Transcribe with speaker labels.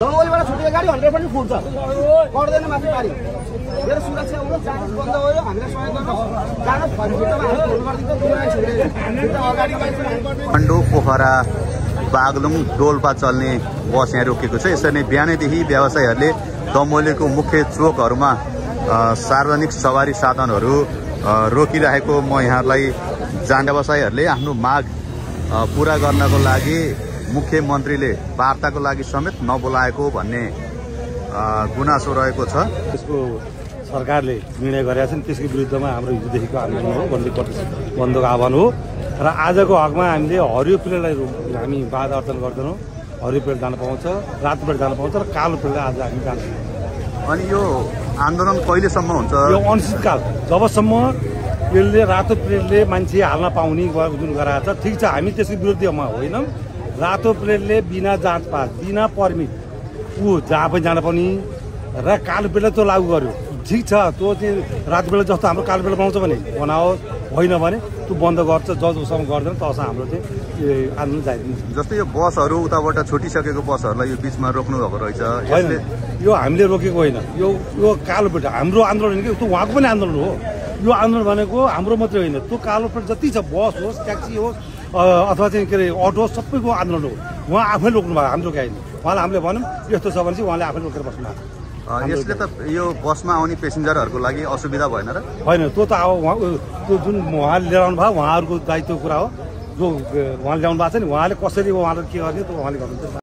Speaker 1: जंगलबाट छुटेको गाडी 100% फुट्छ पर्दैन माथि पारी मेरो सुरक्षा हो जाँच बन्द हो हामीलाई सहयोग गर्नु जाँच फर्किँदा हामी फोन गर्दिन्छ दुईजना छिरेर अगाडि
Speaker 2: खण्डो पोखरा बागलुङ डोल्पा चल्ने बस यहाँ रोकेको छ। यसरी नै बिहानैदेखि व्यवसायीहरूले दमोलीको मुख्य चोकहरूमा सार्वजनिक सवारी साधनहरू रोकिरहेको म यहाँलाई व्यवसायीहरूले आफ्नो माग पूरा गर्नको लागि मुख्यमन्त्रीले वार्ताको लागि समेत नबोलाएको भन्ने गुनासो रहेको छ।
Speaker 3: त्यसको सरकारले निर्णय गरेका छन्, त्यसको विरुद्धमा हाम्रो हिजोदेखिको आन्दोलन हो, बन्दको आह्वान हो। र आजको हकमा हामीले हरियो पिँढीलाई हामी बाधा अर्जन गर्दैनौँ। हरियो पिँढी जान पाउँछ, रातो पिँढी जान पाउँछ र कालो पिँढीलाई आज हामी जान्छौँ।
Speaker 2: अनि यो आन्दोलन कहिलेसम्म हुन्छ?
Speaker 3: यो अनिश्चितकाल, जबसम्म यसले रातो पिँढीले मान्छे हाल्न पाउने जुन गराएको छ, ठिक छ, हामी त्यसको विरुद्धमा होइनौँ। रातो प्लेटले बिना जाँच पास बिना पर्मिट जहाँ पनि जान पाउने र कालो प्लेटलाई त्यो लागू गर्यो, ठिक छ। त्यो चाहिँ रातो प्लेट जस्तो हाम्रो कालो प्लेट पाउँछ भने बनाओस्, होइन भने त्यो बन्द गर्छ। जबसम्म गर्दैन तबसम्म हाम्रो चाहिँ आन्दोलन जाइदिन्छ।
Speaker 2: जस्तै यो बसहरू उताबाट छुटिसकेको बसहरूलाई यो बिचमा रोक्नु भएको रहेछ।
Speaker 3: होइन, यो हामीले रोकेको होइन, यो कालो प्लेट हाम्रो आन्दोलन होइन कि त्यो उहाँको पनि आन्दोलन हो। यो आन्दोलन भनेको हाम्रो मात्रै होइन, त्यो कालो प्लेट जति छ, बस होस्, ट्याक्सी होस् अथवा चाहिँ के अरे अटो, सबैको आन्दोलन हो। उहाँ आफै रोक्नु भएको, हाम्रो रोके होइन। उहाँलाई हामीले भन्यौँ यस्तो छ भने चाहिँ उहाँले आफै रोकेर बस्नु भएको।
Speaker 2: यसले त यो बसमा आउने पेसेन्जरहरूको लागि असुविधा भएन र?
Speaker 3: होइन, त्यो त अब त्यो जुन उहाँले लिएर आउनु भयो उहाँहरूको दायित्वको कुरा हो। जो उहाँले ल्याउनु भएको छ नि, उहाँले कसरी उहाँले के गर्ने त्यो उहाँले गर्नुहुन्छ।